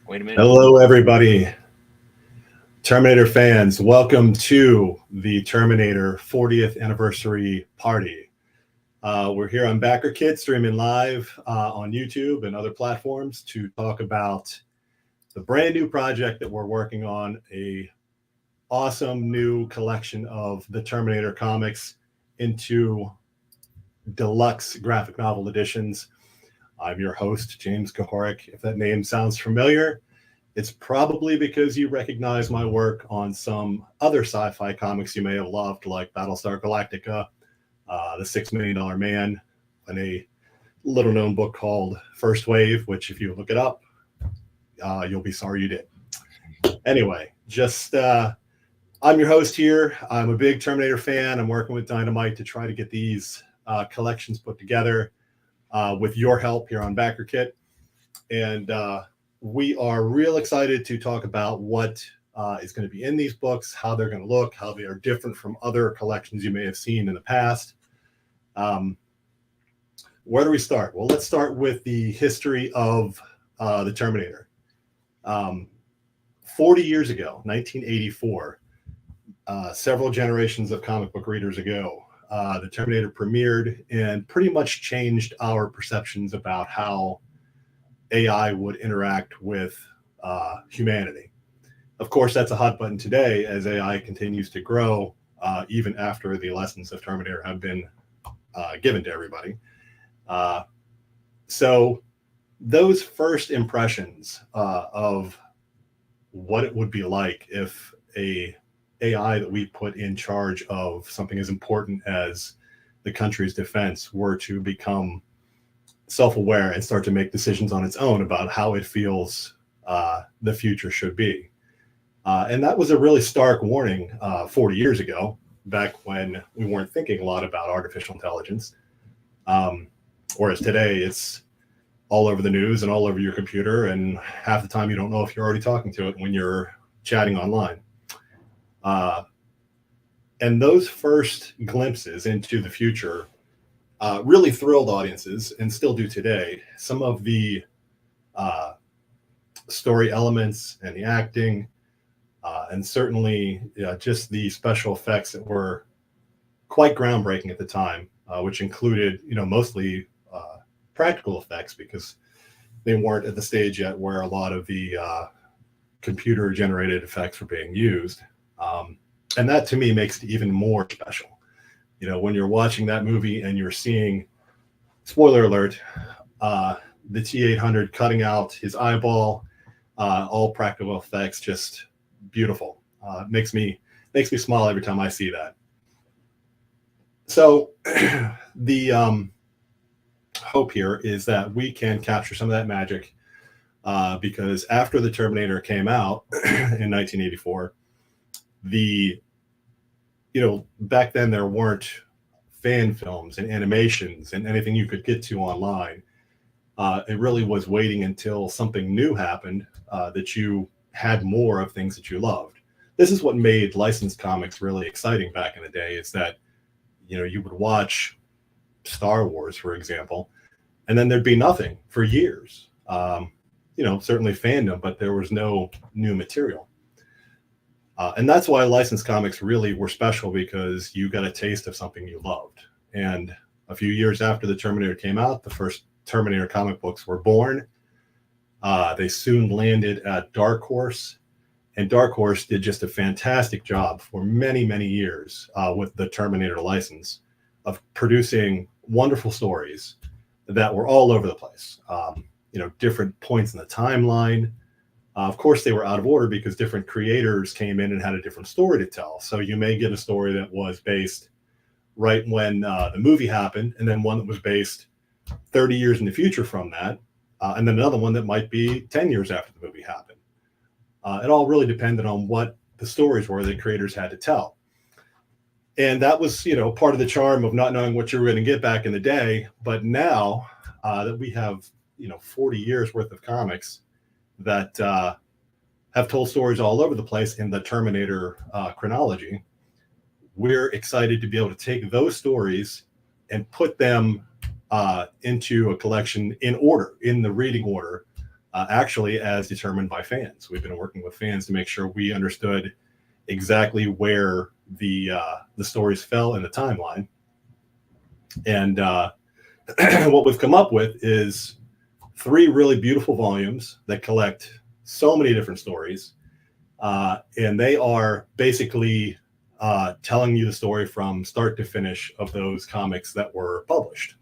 Wait a minute. Hello, everybody. Terminator fans, welcome to the Terminator 40th anniversary party. We're here on Backer Kit, streaming live on YouTube and other platforms to talk about the brand new project that we're working on, a awesome new collection of the Terminator comics into deluxe graphic novel editions. I'm your host, James Kahoric. If that name sounds familiar, it's probably because you recognize my work on some other sci-fi comics you may have loved, like Battlestar Galactica, The $6 Million Man, and a little-known book called First Wave, which if you look it up, you'll be sorry you did. Anyway, I'm your host here. I'm a big Terminator fan. I'm working with Dynamite to try to get these collections put together with your help here on Backer Kit. And we are real excited to talk about what is going to be in these books, how they're going to look, how they are different from other collections you may have seen in the past. Where do we start? Well, let's start with the history of the Terminator. 40 years ago, 1984, several generations of comic book readers ago, the Terminator premiered and pretty much changed our perceptions about how AI would interact with humanity. Of course, that's a hot button today as AI continues to grow, even after the lessons of Terminator have been given to everybody. So those first impressions of what it would be like if a AI that we put in charge of something as important as the country's defense were to become self-aware and start to make decisions on its own about how it feels the future should be. And that was a really stark warning 40 years ago, back when we weren't thinking a lot about artificial intelligence. Whereas today, it's all over the news and all over your computer, and half the time you don't know if you're already talking to it when you're chatting online. And those first glimpses into the future really thrilled audiences, and still do today. Some of the story elements and the acting, and certainly just the special effects that were quite groundbreaking at the time, which included, mostly practical effects, because they weren't at the stage yet where a lot of the computer-generated effects were being used. And that, to me, makes it even more special. When you're watching that movie and you're seeing, spoiler alert, the T-800 cutting out his eyeball, all practical effects, just beautiful. Makes me smile every time I see that. So the hope here is that we can capture some of that magic, because after the Terminator came out in 1984, back then there weren't fan films and animations and anything you could get to online. It really was waiting until something new happened that you had more of things that you loved. This is what made licensed comics really exciting back in the day, is that, you would watch Star Wars, for example, and then there'd be nothing for years. Certainly fandom, but there was no new material. And that's why licensed comics really were special, because you got a taste of something you loved. And a few years after the Terminator came out, the first Terminator comic books were born. They soon landed at Dark Horse, and Dark Horse did just a fantastic job for many, many years with the Terminator license of producing wonderful stories that were all over the place. Different points in the timeline. Of course, they were out of order because different creators came in and had a different story to tell. So you may get a story that was based right when the movie happened, and then one that was based 30 years in the future from that, and then another one that might be 10 years after the movie happened. It all really depended on what the stories were that creators had to tell. And that was, part of the charm of not knowing what you were going to get back in the day. But now that we have, 40 years worth of comics that have told stories all over the place in the Terminator chronology, we're excited to be able to take those stories and put them into a collection in order, in the reading order actually as determined by fans. We've been working with fans to make sure we understood exactly where the stories fell in the timeline. And what we've come up with is 3 really beautiful volumes that collect so many different stories. And they are basically telling you the story from start to finish of those comics that were published.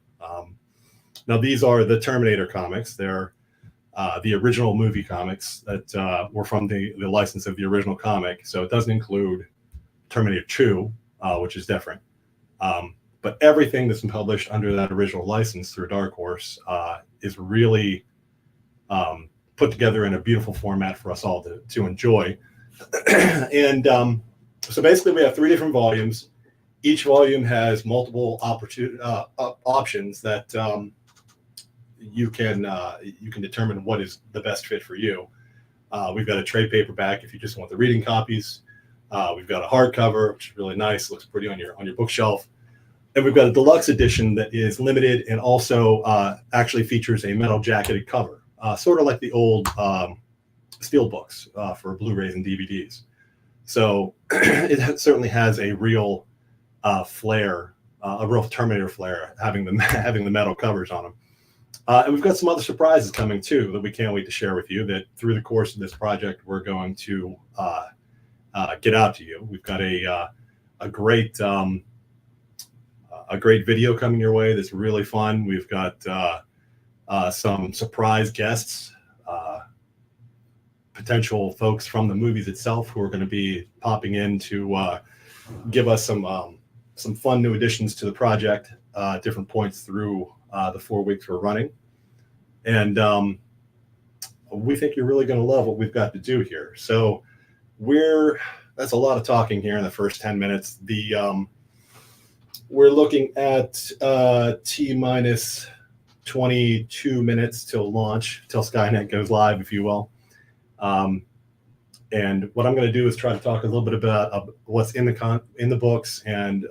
Now, these are the Terminator comics. They're the original movie comics that were from the license of the original comic. So it doesn't include Terminator 2, which is different. But everything that's been published under that original license through Dark Horse is really put together in a beautiful format for us all to enjoy. And so basically we have 3 different volumes. Each volume has multiple options that you can determine what is the best fit for you. We've got a trade paperback if you just want the reading copies. We've got a hardcover, which is really nice, looks pretty on your bookshelf. And we've got a deluxe edition that is limited and also actually features a metal jacketed cover, sort of like the old steel books for Blu-rays and DVDs. So it certainly has a real flair, a real Terminator flair, having the metal covers on them. And we've got some other surprises coming too that we can't wait to share with you. That through the course of this project, we're going to get out to you. We've got a great video coming your way that's really fun. We've got some surprise guests, potential folks from the movies itself who are going to be popping in to give us some fun new additions to the project, different points through the 4 weeks we're running. And we think you're really going to love what we've got to do here. So that's a lot of talking here in the first 10 minutes. We're looking at T-minus 22 minutes till launch, till Skynet goes live, if you will. And what I'm going to do is try to talk a little bit about what's in the books and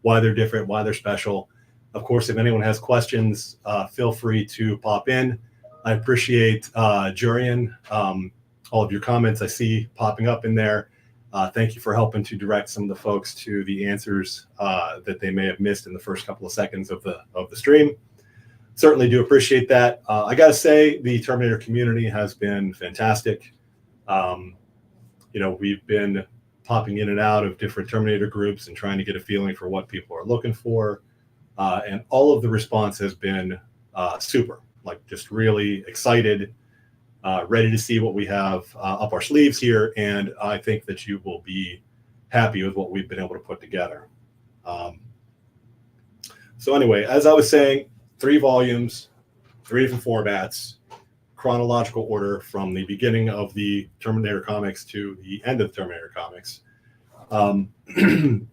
why they're different, why they're special. Of course, if anyone has questions, feel free to pop in. I appreciate Jurian, all of your comments I see popping up in there. Thank you for helping to direct some of the folks to the answers that they may have missed in the first couple of seconds of the stream. Certainly do appreciate that. I got to say, the Terminator community has been fantastic. We've been popping in and out of different Terminator groups and trying to get a feeling for what people are looking for. And all of the response has been super, like just really excited, ready to see what we have up our sleeves here. And I think that you will be happy with what we've been able to put together. So anyway, as I was saying, 3 volumes, 3 different formats, chronological order from the beginning of the Terminator comics to the end of the Terminator comics.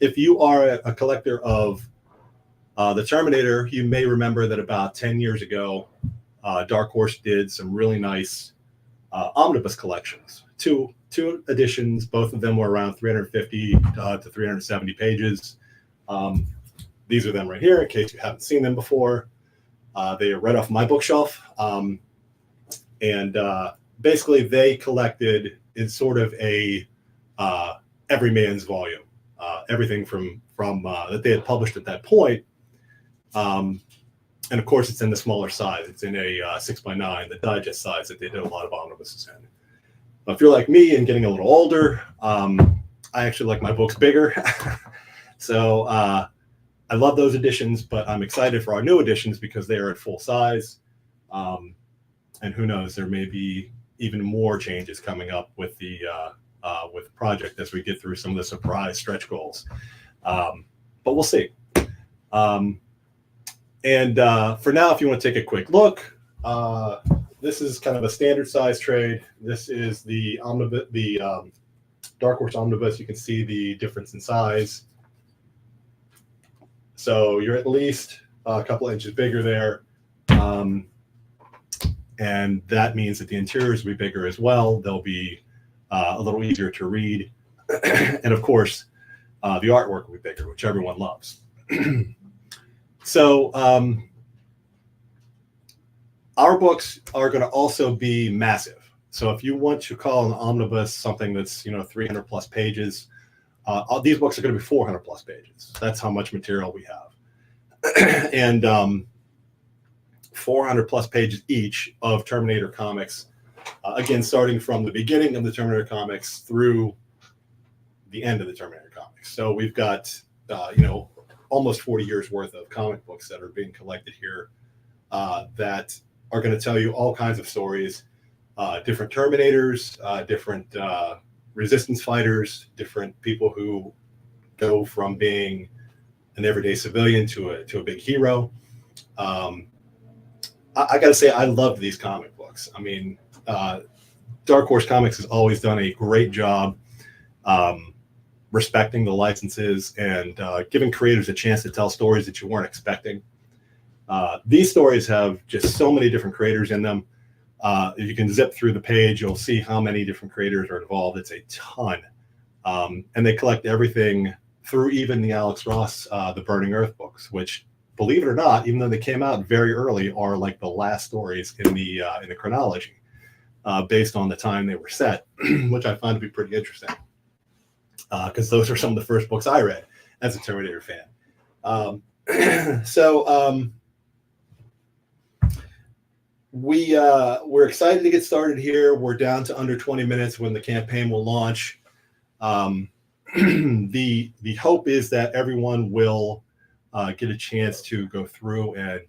If you are a collector of the Terminator, you may remember that about 10 years ago, Dark Horse did some really nice omnibus collections. Two editions, both of them were around 350 to 370 pages. These are them right here, in case you haven't seen them before. They are right off my bookshelf. And basically they collected in sort of a every man's volume, everything from that they had published at that point. And of course, it's in the smaller size. It's in a 6x9, the digest size that they did a lot of omnibuses in. But if you're like me and getting a little older, I actually like my books bigger. So I love those editions, but I'm excited for our new editions because they are at full size. And who knows, there may be even more changes coming up with the project as we get through some of the surprise stretch goals. But we'll see. And for now, if you want to take a quick look, this is kind of a standard size trade. This is the omnibus, the Dark Horse omnibus. You can see the difference in size. So you're at least a couple inches bigger there. And that means that the interiors will be bigger as well. They'll be a little easier to read. And of course, the artwork will be bigger, which everyone loves. So Our books are going to also be massive. So if you want to call an omnibus something that's 300 plus pages, these books are going to be 400 plus pages. That's how much material we have. And 400 plus pages each of Terminator comics. Again, starting from the beginning of the Terminator comics through the end of the Terminator comics. So we've got, almost 40 years worth of comic books that are being collected here that are going to tell you all kinds of stories, different Terminators, different resistance fighters, different people who go from being an everyday civilian to a big hero. I got to say, I love these comic books. I mean, Dark Horse Comics has always done a great job respecting the licenses and giving creators a chance to tell stories that you weren't expecting. These stories have just so many different creators in them. If you can zip through the page, you'll see how many different creators are involved. It's a ton. And they collect everything through even the Alex Ross, the Burning Earth books, which, believe it or not, even though they came out very early, are like the last stories in the chronology, based on the time they were set, which I find to be pretty interesting, because those are some of the first books I read as a Terminator fan. We're excited to get started here. We're down to under 20 minutes when the campaign will launch. The hope is that everyone will get a chance to go through and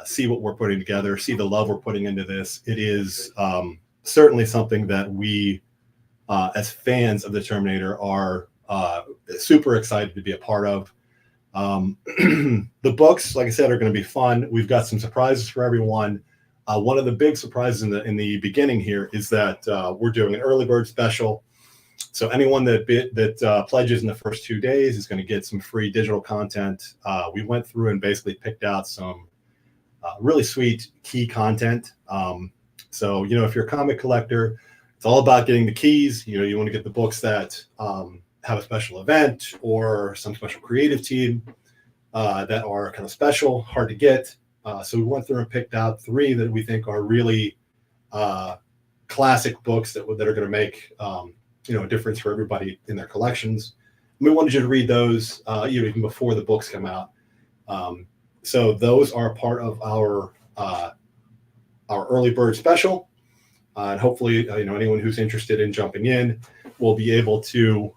see what we're putting together, see the love we're putting into this. It is certainly something that we, as fans of the Terminator, are super excited to be a part of. The books, like I said, are going to be fun. We've got some surprises for everyone. One of the big surprises in the beginning here is that we're doing an early bird special. So anyone that pledges in the first 2 days is going to get some free digital content. We went through and basically picked out some really sweet key content. So, if you're a comic collector, it's all about getting the keys. You want to get the books that have a special event or some special creative team that are kind of special, hard to get. So we went through and picked out 3 that we think are really classic books that are going to make a difference for everybody in their collections. And we wanted you to read those even before the books come out. So those are part of our early bird special, and hopefully anyone who's interested in jumping in will be able to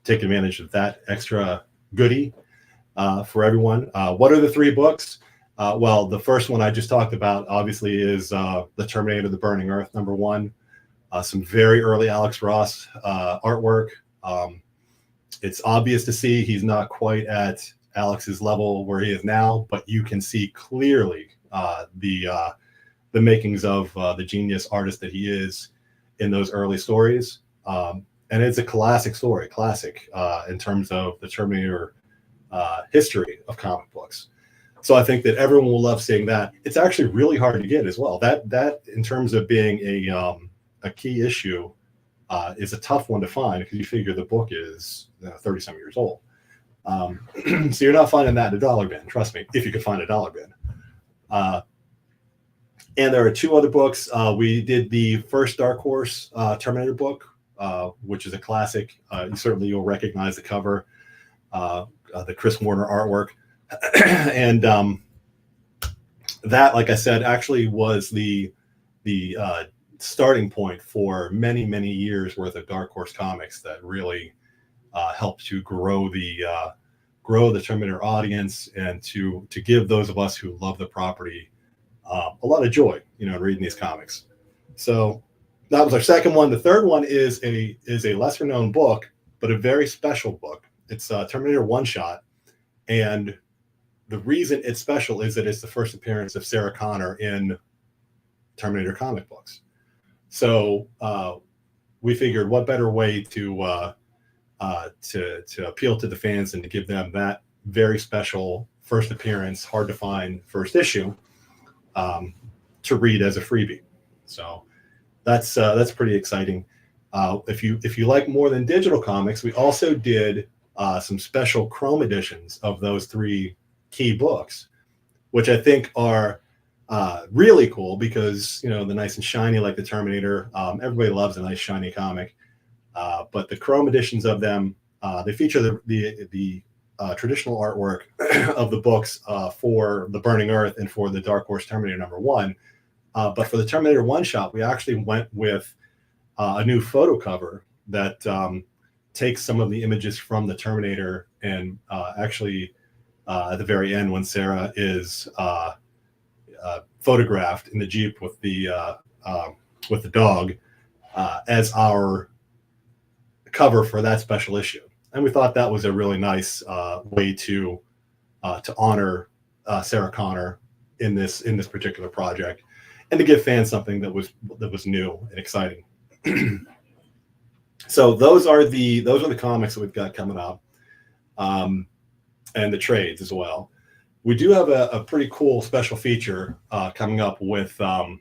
take advantage of that extra goodie for everyone. What are the 3 books? Well, the first one I just talked about obviously is the Terminator, the Burning Earth, #1. Some very early Alex Ross artwork. It's obvious to see he's not quite at Alex's level where he is now, but you can see clearly the makings of the genius artist that he is in those early stories. And it's a classic story, in terms of the Terminator history of comic books. So I think that everyone will love seeing that. It's actually really hard to get as well. That in terms of being a key issue is a tough one to find, because you figure the book is 30-some years old. So you're not finding that in a dollar bin, trust me, if you could find a dollar bin. And there are 2 other books. We did the first Dark Horse Terminator book, which is a classic. You'll recognize the cover, the Chris Warner artwork. And that, like I said, actually was the starting point for many, many years worth of Dark Horse comics that really helped to grow the Terminator audience, and to give those of us who love the property a lot of joy, reading these comics. So that was our second one. The third one is a lesser known book, but a very special book. It's Terminator One Shot, and the reason it's special is that it's the first appearance of Sarah Connor in Terminator comic books. So we figured, what better way to appeal to the fans than to give them that very special first appearance, hard to find first issue to read as a freebie. So that's pretty exciting. If you like more than digital comics, we also did some special Chrome editions of those 3 key books, which I think are really cool because, you know, the nice and shiny like the Terminator. Everybody loves a nice shiny comic, but the chrome editions of them, they feature the traditional artwork of the books for the Burning Earth and for the Dark Horse Terminator #1. But for the Terminator one shot, we actually went with a new photo cover that takes some of the images from the Terminator and actually at the very end when Sarah is photographed in the Jeep with the dog as our cover for that special issue. And we thought that was a really nice way to honor Sarah Connor in this particular project, and to give fans something that was new and exciting. So those are the comics that we've got coming up, and the trades as well. We do have a pretty cool special feature coming up with the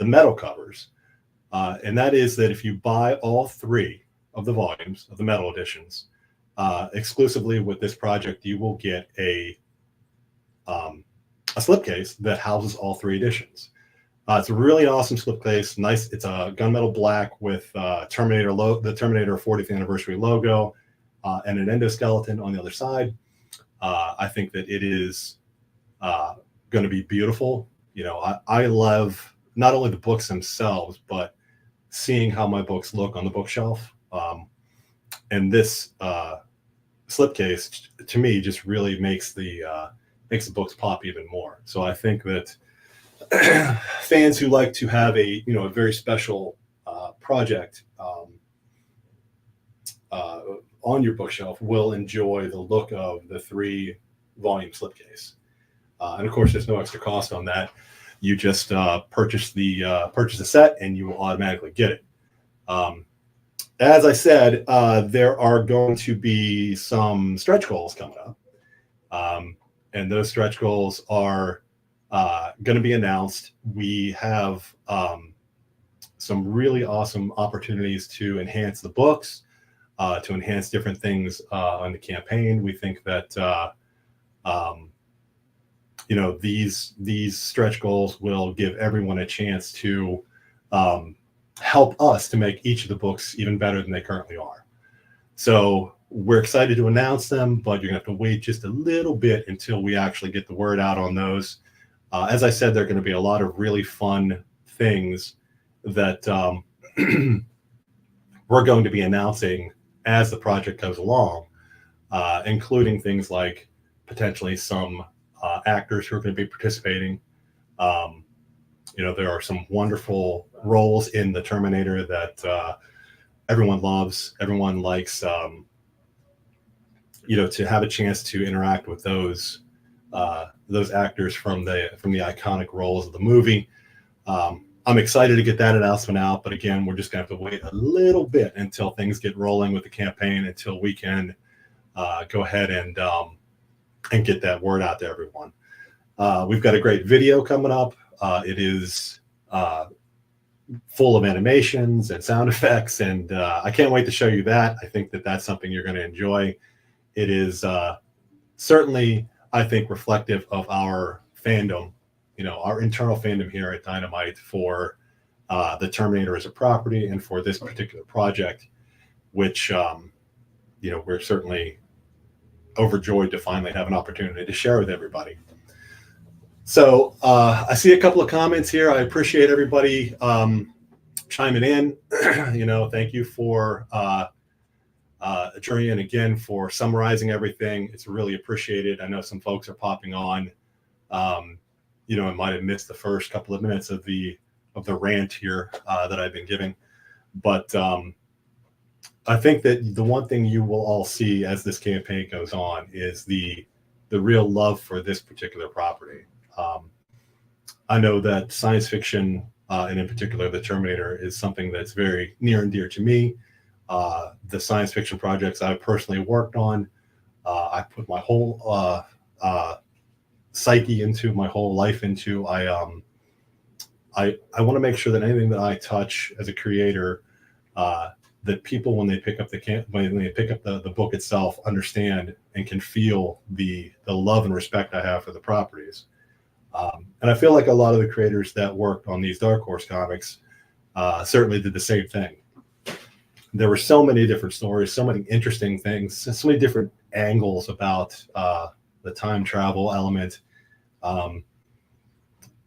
metal covers, and that is that if you buy all 3 of the volumes of the metal editions exclusively with this project, you will get a slipcase that houses all 3 editions. It's a really awesome slipcase. Nice. It's a gunmetal black with the Terminator 40th anniversary logo and an endoskeleton on the other side. I think that it is going to be beautiful. You know, I love not only the books themselves, but seeing how my books look on the bookshelf. And this slipcase, to me, just really makes the books pop even more. So I think that fans who like to have a very special project on your bookshelf will enjoy the look of the 3-volume slipcase. And of course, there's no extra cost on that. You just purchase the set, and you will automatically get it. As I said, there are going to be some stretch goals coming up, and those stretch goals are going to be announced. We have some really awesome opportunities to enhance the books, to enhance different things on the campaign. We think that these stretch goals will give everyone a chance to help us to make each of the books even better than they currently are. So we're excited to announce them, but you're going to have to wait just a little bit until we actually get the word out on those. As I said, there are going to be a lot of really fun things that we're going to be announcing as the project goes along, including things like potentially some actors who are going to be participating. There are some wonderful roles in the Terminator that everyone loves. Everyone likes, to have a chance to interact with those actors from the iconic roles of the movie. I'm excited to get that announcement out, but again, we're just going to have to wait a little bit until things get rolling with the campaign, until we can go ahead and get that word out to everyone. We've got a great video coming up. It is full of animations and sound effects, and I can't wait to show you that. I think that that's something you're going to enjoy. It is certainly, I think, reflective of our fandom, our internal fandom here at Dynamite for the Terminator as a property and for this particular project, which, we're certainly overjoyed to finally have an opportunity to share with everybody. So I see a couple of comments here. I appreciate everybody chiming in. Thank you for Adrian again for summarizing everything. It's really appreciated. I know some folks are popping on. I might have missed the first couple of minutes of the rant here that I've been giving, but I think that the one thing you will all see as this campaign goes on is the real love for this particular property. I know that science fiction, and in particular the Terminator, is something that's very near and dear to me. The science fiction projects I've personally worked on, I put my whole psyche into, my whole life into. I want to make sure that anything that I touch as a creator that people, when they pick up the book itself, understand and can feel the love and respect I have for the properties. And I feel like a lot of the creators that worked on these Dark Horse comics certainly did the same thing. There were so many different stories, so many interesting things, so many different angles about the time travel element,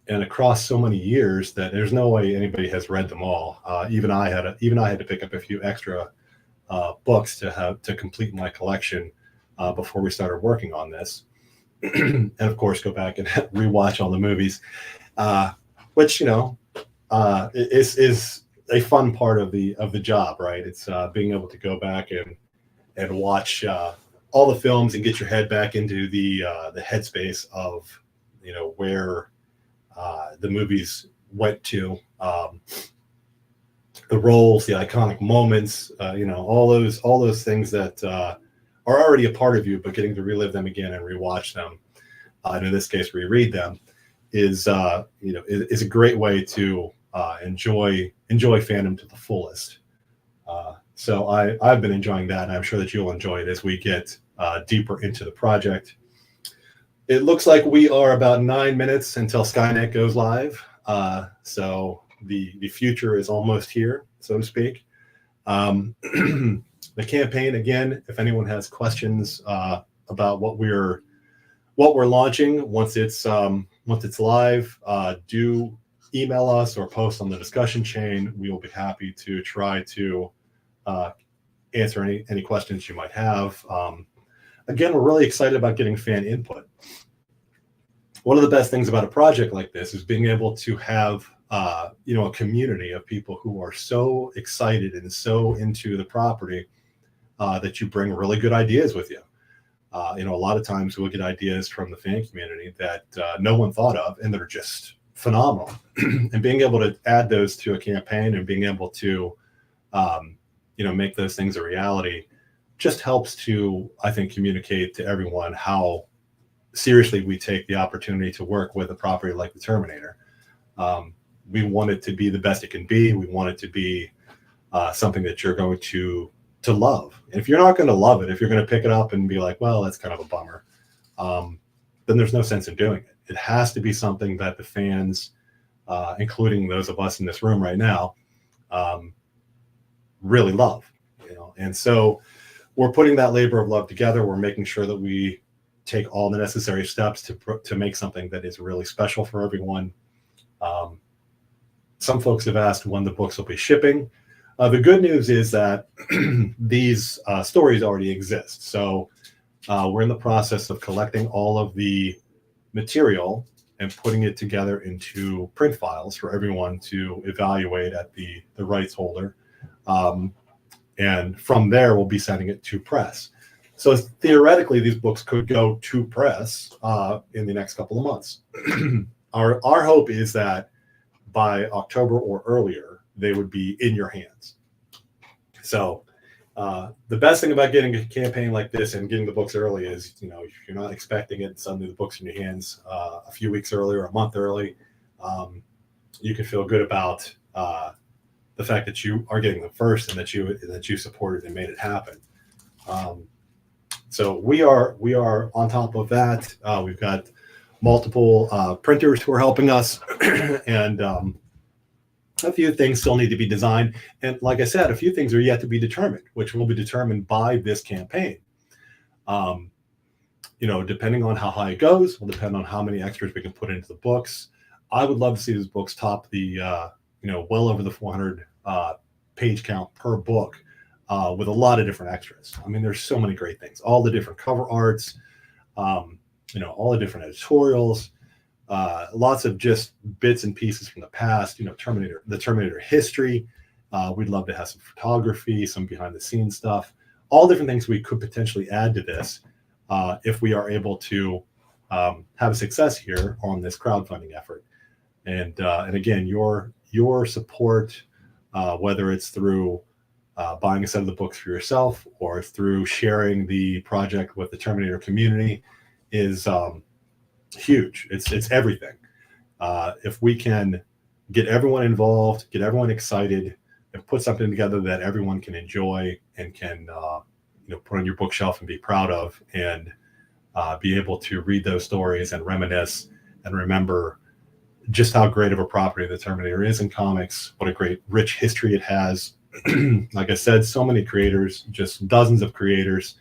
and across so many years that there's no way anybody has read them all. Even I had to pick up a few extra books to complete my collection before we started working on this, and of course go back and rewatch all the movies, which is a fun part of the job, right? It's being able to go back and watch all the films and get your head back into the headspace of where the movies went to, the roles, the iconic moments, all those things that are already a part of you, but getting to relive them again and rewatch them, and in this case reread them, is a great way to enjoy fandom to the fullest. So I've been enjoying that, and I'm sure that you'll enjoy it as we get deeper into the project. It looks like we are about 9 minutes until Skynet goes live. So the future is almost here, so to speak. The campaign, again, if anyone has questions about what we're launching once it's live, do email us or post on the discussion chain. We will be happy to try to answer any questions you might have. Again, we're really excited about getting fan input. One of the best things about a project like this is being able to have a community of people who are so excited and so into the property that you bring really good ideas with you. A lot of times we'll get ideas from the fan community that no one thought of and that are just phenomenal. And being able to add those to a campaign and being able to make those things a reality just helps to, I think, communicate to everyone how seriously we take the opportunity to work with a property like the Terminator. We want it to be the best it can be. We want it to be something that you're going to love. And if you're not going to love it, if you're going to pick it up and be like, well, that's kind of a bummer, then there's no sense in doing it. It has to be something that the fans, including those of us in this room right now, really love. And so we're putting that labor of love together. We're making sure that we take all the necessary steps to make something that is really special for everyone. Some folks have asked when the books will be shipping. The good news is that these stories already exist. So we're in the process of collecting all of the material and putting it together into print files for everyone to evaluate at the rights holder. And from there, we'll be sending it to press. So theoretically, these books could go to press in the next couple of months. Our hope is that by October or earlier, they would be in your hands. So the best thing about getting a campaign like this and getting the books early is, if you're not expecting it, suddenly the book's in your hands a few weeks early or a month early, you can feel good about the fact that you are getting them first and that you supported and made it happen. So we are on top of that. We've got multiple printers who are helping us, and a few things still need to be designed. And like I said, a few things are yet to be determined, which will be determined by this campaign. Depending on how high it goes, will depend on how many extras we can put into the books. I would love to see these books top the, well over the 400 page count per book, with a lot of different extras. I mean, there's so many great things, all the different cover arts, all the different editorials, lots of just bits and pieces from the past, the Terminator history. We'd love to have some photography, some behind the scenes stuff, all different things we could potentially add to this if we are able to have a success here on this crowdfunding effort. And again, your support, whether it's through buying a set of the books for yourself or through sharing the project with the Terminator community, is huge. It's everything. If we can get everyone involved, get everyone excited, and put something together that everyone can enjoy and can put on your bookshelf and be proud of, and be able to read those stories and reminisce and remember just how great of a property the Terminator is in comics, what a great rich history it has. Like I said, so many creators, just dozens of creators,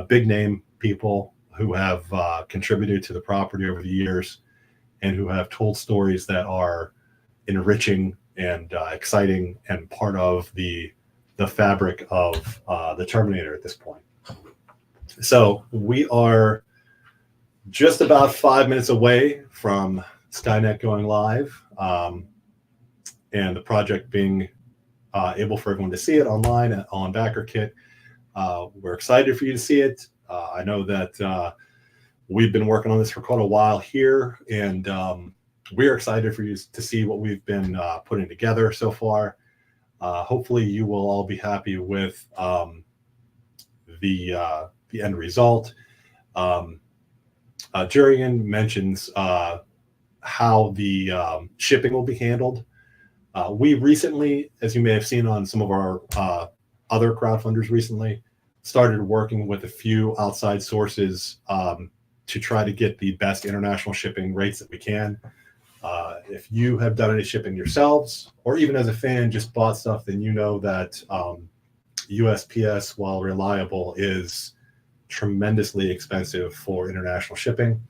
big name people who have contributed to the property over the years and who have told stories that are enriching and exciting and part of the fabric of the Terminator at this point. So we are just about 5 minutes away from Skynet going live, and the project being able for everyone to see it online on BackerKit. We're excited for you to see it. I know that we've been working on this for quite a while here, and we're excited for you to see what we've been putting together so far. Hopefully you will all be happy with the end result. Jurian mentions how the shipping will be handled. We recently, as you may have seen on some of our other crowdfunders recently, started working with a few outside sources to try to get the best international shipping rates that we can. If you have done any shipping yourselves, or even as a fan just bought stuff, then you know that USPS, while reliable, is tremendously expensive for international shipping.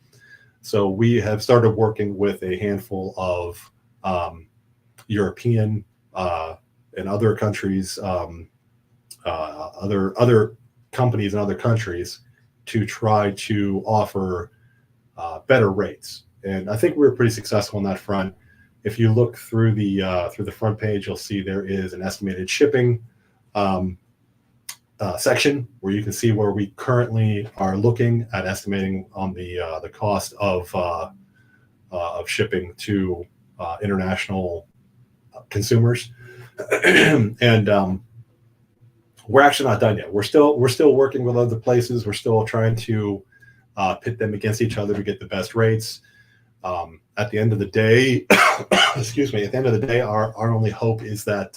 So we have started working with a handful of European and other countries, other companies in other countries, to try to offer better rates. And I think we were pretty successful on that front. If you look through the front page, you'll see there is an estimated shipping section where you can see where we currently are looking at estimating on the cost of shipping to international consumers. And we're actually not done yet. We're still working with other places. We're still trying to pit them against each other to get the best rates. At the end of the day, excuse me, at the end of the day, our only hope is that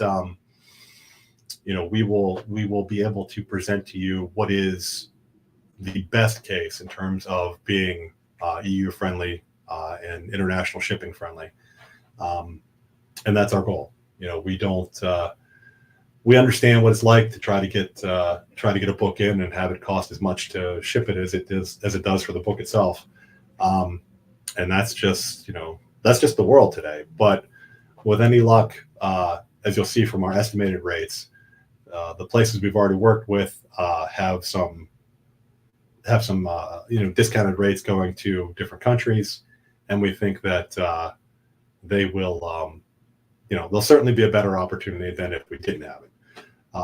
we will be able to present to you what is the best case in terms of being EU friendly and international shipping friendly, and that's our goal. We understand what it's like to try to get a book in and have it cost as much to ship it as it does for the book itself. And that's just the world today. But with any luck, as you'll see from our estimated rates, the places we've already worked with have some discounted rates going to different countries, and we think that they will they'll certainly be a better opportunity than if we didn't have it.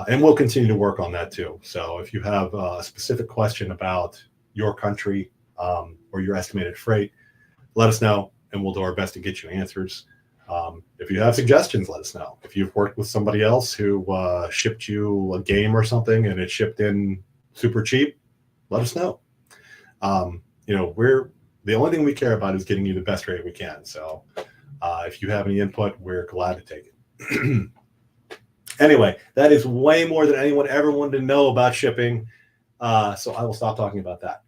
And we'll continue to work on that too. So if you have a specific question about your country or your estimated freight, let us know, and we'll do our best to get you answers. If you have suggestions, let us know. If you've worked with somebody else who shipped you a game or something and it shipped in super cheap, let us know. We're the only thing we care about is getting you the best rate we can. So if you have any input, we're glad to take it. Anyway, that is way more than anyone ever wanted to know about shipping. So I will stop talking about that.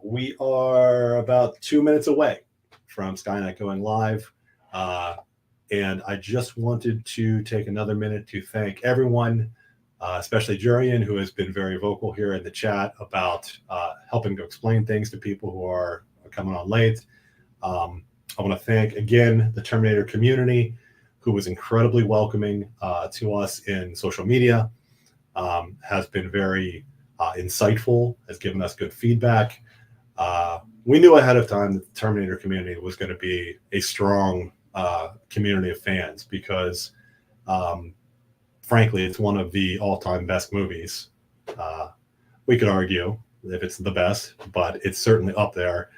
We are about 2 minutes away from Skynet going live. And I just wanted to take another minute to thank everyone, especially Jurian, who has been very vocal here in the chat about helping to explain things to people who are coming on late. I want to thank, again, the Terminator community, who was incredibly welcoming to us in social media, has been very insightful, has given us good feedback. We knew ahead of time that the Terminator community was going to be a strong community of fans because, frankly, it's one of the all-time best movies. We could argue if it's the best, but it's certainly up there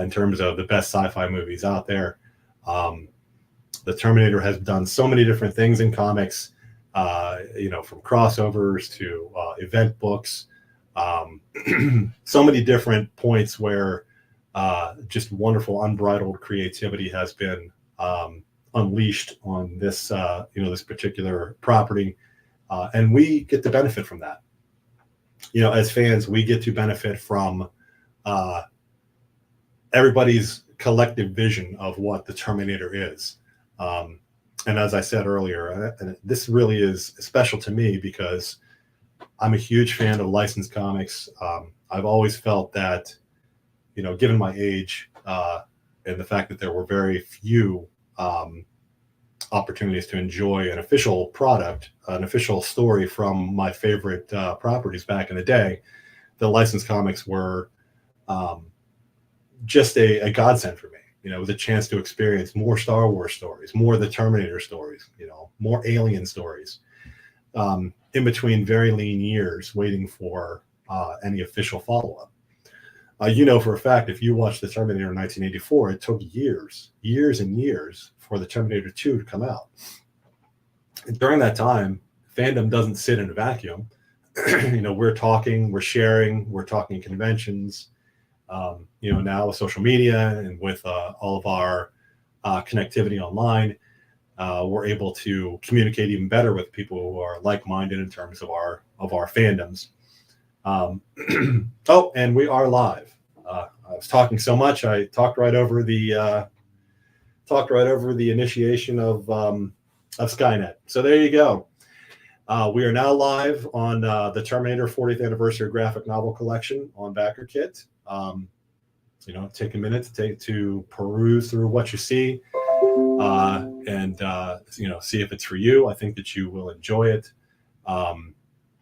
in terms of the best sci-fi movies out there. The Terminator has done so many different things in comics, from crossovers to event books, so many different points where just wonderful unbridled creativity has been unleashed on this, this particular property, and we get to benefit from that. As fans, we get to benefit from everybody's collective vision of what the Terminator is. And as I said earlier, this really is special to me because I'm a huge fan of licensed comics. I've always felt that, given my age and the fact that there were very few opportunities to enjoy an official product, an official story from my favorite properties back in the day, the licensed comics were just a godsend for me. It was a chance to experience more Star Wars stories, more of the Terminator stories, more Alien stories, in between very lean years waiting for any official follow-up. For a fact, if you watched the Terminator in 1984, it took years and years for the Terminator 2 to come out. And during that time, fandom doesn't sit in a vacuum. We're talking, we're sharing, we're talking conventions. Now with social media and with all of our connectivity online, we're able to communicate even better with people who are like-minded in terms of our fandoms. Oh, and we are live. I was talking so much, I talked right over the initiation of Skynet. So there you go. We are now live on the Terminator 40th Anniversary Graphic Novel Collection on BackerKit. Take a minute to peruse through what you see, and see if it's for you. I think that you will enjoy it.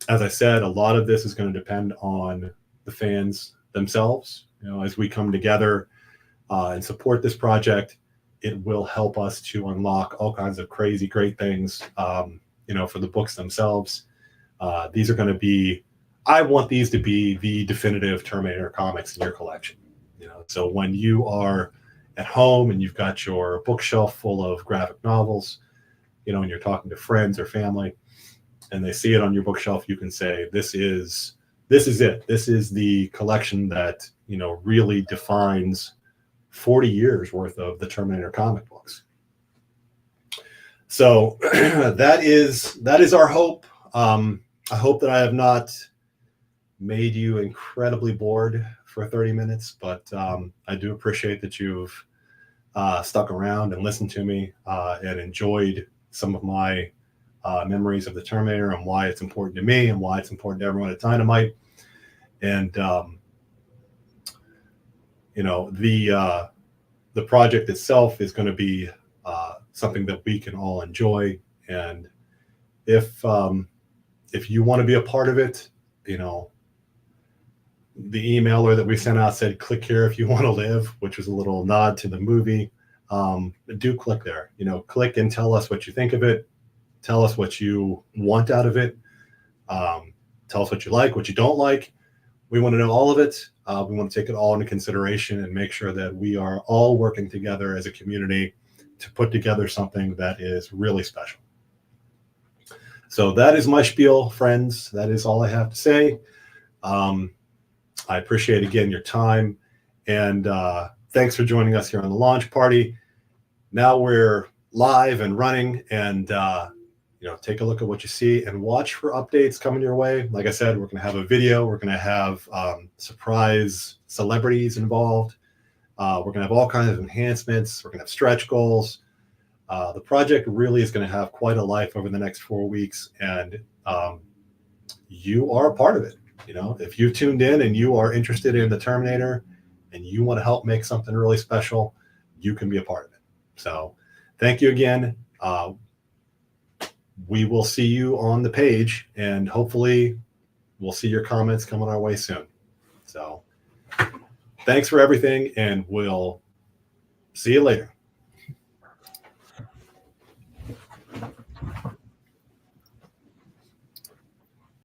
As I said, a lot of this is going to depend on the fans themselves. As we come together and support this project, it will help us to unlock all kinds of crazy, great things, for the books themselves. These are going to be, I want these to be the definitive Terminator comics in your collection. So when you are at home and you've got your bookshelf full of graphic novels, and you're talking to friends or family, and they see it on your bookshelf, you can say, this is it. This is the collection that, really defines 40 years worth of the Terminator comic books. So that is our hope. I hope that I have not made you incredibly bored for 30 minutes, but I do appreciate that you've stuck around and listened to me and enjoyed some of my memories of the Terminator and why it's important to me and why it's important to everyone at Dynamite. And the project itself is going to be something that we can all enjoy. And if you want to be a part of it, the emailer that we sent out said, click here if you want to live, which was a little nod to the movie. Do click there, click and tell us what you think of it. Tell us what you want out of it. Tell us what you like, what you don't like. We want to know all of it. We want to take it all into consideration and make sure that we are all working together as a community to put together something that is really special. So that is my spiel, friends. That is all I have to say. I appreciate, again, your time. And thanks for joining us here on the launch party. Now we're live and running, and take a look at what you see and watch for updates coming your way. Like I said, we're going to have a video. We're going to have surprise celebrities involved. We're going to have all kinds of enhancements. We're going to have stretch goals. The project really is going to have quite a life over the next 4 weeks, and you are a part of it. If you've tuned in and you are interested in the Terminator and you want to help make something really special, you can be a part of it. So thank you again. We will see you on the page, and hopefully we'll see your comments coming our way soon. So thanks for everything, and we'll see you later.